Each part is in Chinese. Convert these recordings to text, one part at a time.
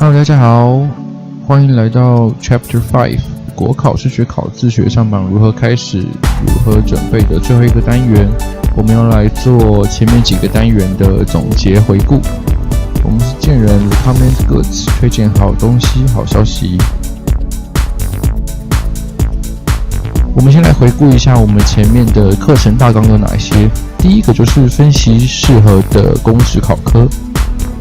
Hello， 大家好，欢迎来到 Chapter 5国考是学考自学上榜如何开始、如何准备的最后一个单元。我们要来做前面几个单元的总结回顾。我们是贱人 Recommend Goods， 推荐好东西、好消息。我们先来回顾一下我们前面的课程大纲有哪些。第一个就是分析适合的公职考科。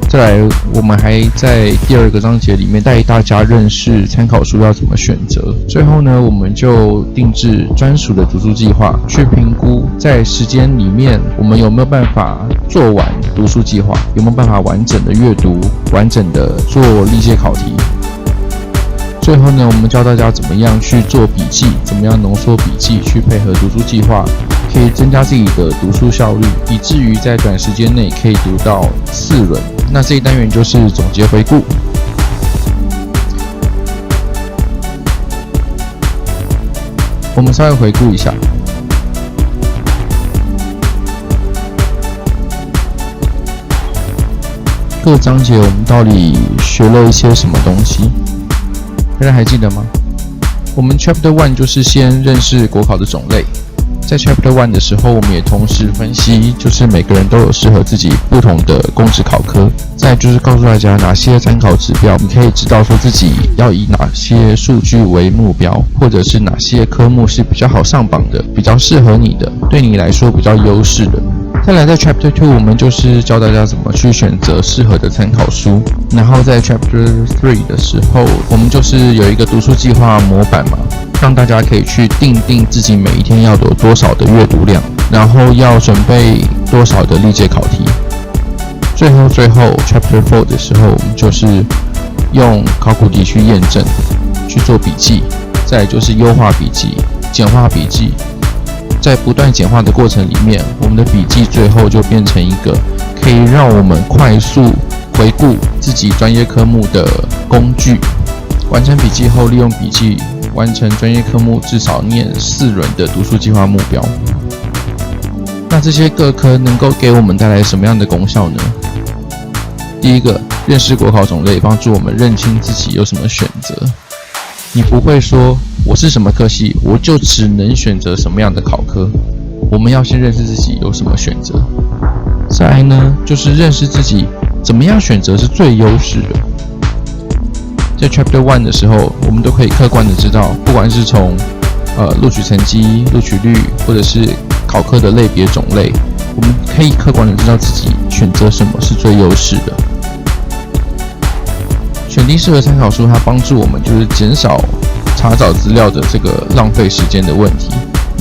再来，我们还在第二个章节里面带大家认识参考书要怎么选择。最后呢，我们就定制专属的读书计划，去评估在时间里面我们有没有办法做完读书计划，有没有办法完整的阅读，完整的做历届考题。最后呢，我们教大家怎么样去做笔记，怎么样浓缩笔记去配合读书计划，可以增加自己的读书效率，以至于在短时间内可以读到4轮。那这一单元就是总结回顾。我们稍微回顾一下。各章节我们到底学了一些什么东西？大家还记得吗？我们 Chapter 1就是先认识国考的种类。在 Chapter 1的时候，我们也同时分析，就是每个人都有适合自己不同的公职考科。再就是告诉大家哪些参考指标，你可以知道说自己要以哪些数据为目标，或者是哪些科目是比较好上榜的，比较适合你的，对你来说比较优势的。再来，在 Chapter 2， 我们就是教大家怎么去选择适合的参考书。然后在 Chapter 3的时候，我们就是有一个读书计划模板嘛，让大家可以去定自己每一天要有多少的阅读量，然后要准备多少的历届考题。最后 Chapter 4的时候，我们就是用考古题去验证，去做笔记。再来就是优化笔记、简化笔记。在不断简化的过程里面，我们的笔记最后就变成一个可以让我们快速回顾自己专业科目的工具。完成笔记后，利用笔记完成专业科目至少念4轮的读书计划目标。那这些各科能够给我们带来什么样的功效呢？第一个，认识国考种类，帮助我们认清自己有什么选择。你不会说我是什么科系，我就只能选择什么样的考科。我们要先认识自己有什么选择。再来呢，就是认识自己怎么样选择是最优势的。在 Chapter 1的时候，我们都可以客观的知道，不管是从录取成绩、录取率，或者是考科的类别种类，我们可以客观的知道自己选择什么是最优势的。选定适合参考书，它帮助我们就是减少查找资料的这个浪费时间的问题。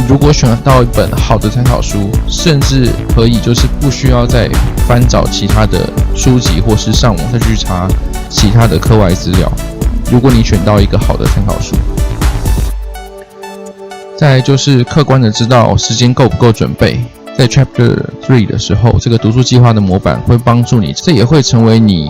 如果选到一本好的参考书，甚至可以就是不需要再翻找其他的书籍，或是上网再去查其他的课外资料。如果你选到一个好的参考书，再来就是客观的知道时间够不够准备。在 Chapter 3的时候，这个读书计划的模板会帮助你，这也会成为你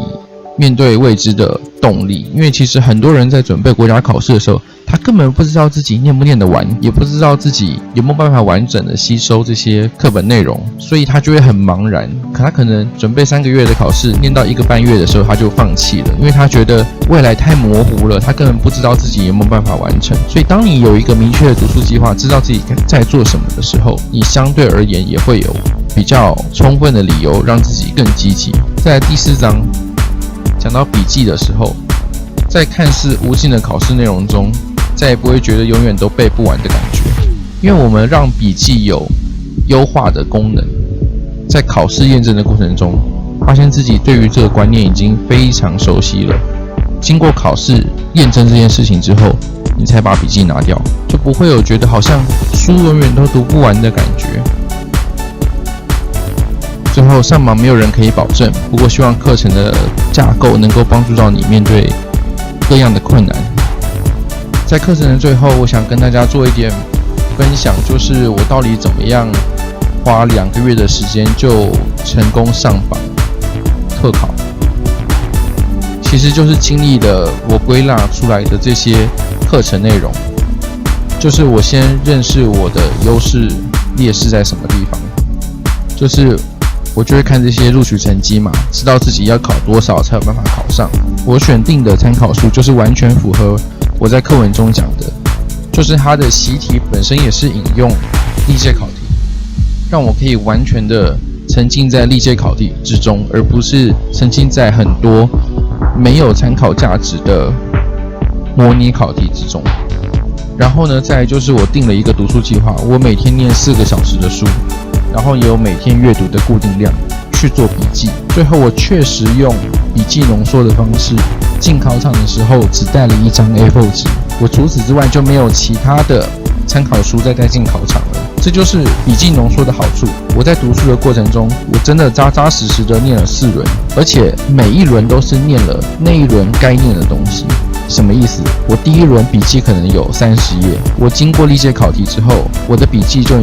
面对未知的动力。因为其实很多人在准备国家考试的时候，他根本不知道自己念不念得完，也不知道自己有没有办法完整的吸收这些课本内容，所以他就会很茫然。他可能准备3个月的考试，念到1个半月的时候他就放弃了，因为他觉得未来太模糊了，他根本不知道自己有没有办法完成。所以当你有一个明确的读书计划，知道自己在做什么的时候，你相对而言也会有比较充分的理由让自己更积极。在第4章讲到笔记的时候，在看似无尽的考试内容中，再也不会觉得永远都背不完的感觉，因为我们让笔记有优化的功能。在考试验证的过程中，发现自己对于这个观念已经非常熟悉了。经过考试验证这件事情之后，你才把笔记拿掉，就不会有觉得好像书永远都读不完的感觉。最后上榜没有人可以保证，不过希望课程的架构能够帮助到你面对各样的困难。在课程的最后，我想跟大家做一点分享，就是我到底怎么样花2个月的时间就成功上榜特考。其实就是经历了我归纳出来的这些课程内容，就是我先认识我的优势劣势在什么地方，就是我就会看这些录取成绩嘛，知道自己要考多少才有办法考上。我选定的参考书就是完全符合我在课文中讲的，就是它的习题本身也是引用历届考题，让我可以完全的沉浸在历届考题之中，而不是沉浸在很多没有参考价值的模拟考题之中。然后呢，再来就是我定了一个读书计划，我每天念4个小时的书，然后也有每天阅读的固定量，去做笔记。最后我确实用笔记浓缩的方式，进考场的时候只带了1张 A4 纸，我除此之外就没有其他的参考书再带进考场了。这就是笔记浓缩的好处。我在读书的过程中，我真的扎扎实实的念了4轮，而且每一轮都是念了那一轮该念的东西。什么意思？我第1轮笔记可能有30页，我经过历届考题之后，我的笔记就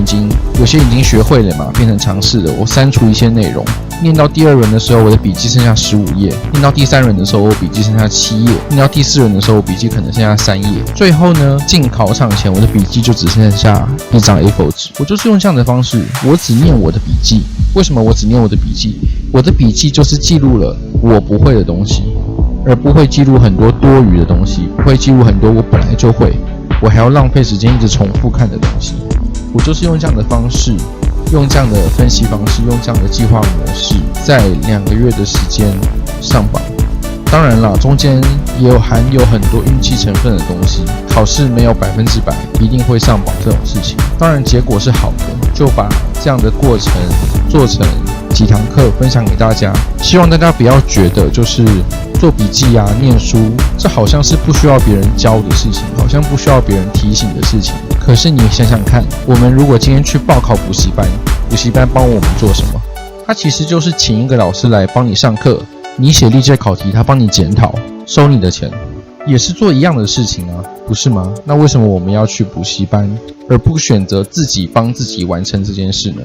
有些已经学会了嘛，变成常识了。我删除一些内容，念到第2轮的时候，我的笔记剩下15页；念到第3轮的时候，我笔记剩下7页；念到第4轮的时候，我笔记可能剩下3页。最后呢，进考场前，我的笔记就只剩下1张 A4 纸。我就是用这样的方式，我只念我的笔记。为什么我只念我的笔记？我的笔记就是记录了我不会的东西，而不会记录很多多余的东西，不会记录很多我本来就会，我还要浪费时间一直重复看的东西。我就是用这样的方式，用这样的分析方式，用这样的计划模式，在2个月的时间上榜。当然啦，中间也含有很多运气成分的东西，考试没有100%一定会上榜这种事情。当然结果是好的，就把这样的过程做成几堂课分享给大家，希望大家不要觉得就是做笔记啊、念书，这好像是不需要别人教的事情，好像不需要别人提醒的事情。可是你想想看，我们如果今天去报考补习班，补习班帮我们做什么？他其实就是请一个老师来帮你上课，你写历届考题，他帮你检讨，收你的钱，也是做一样的事情啊，不是吗？那为什么我们要去补习班，而不选择自己帮自己完成这件事呢？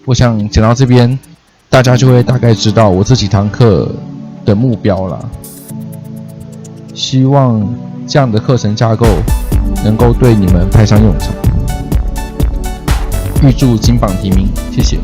我想讲到这边，大家就会大概知道我这几堂课的目标啦。希望这样的课程架构能够对你们派上用场。预祝金榜题名，谢谢。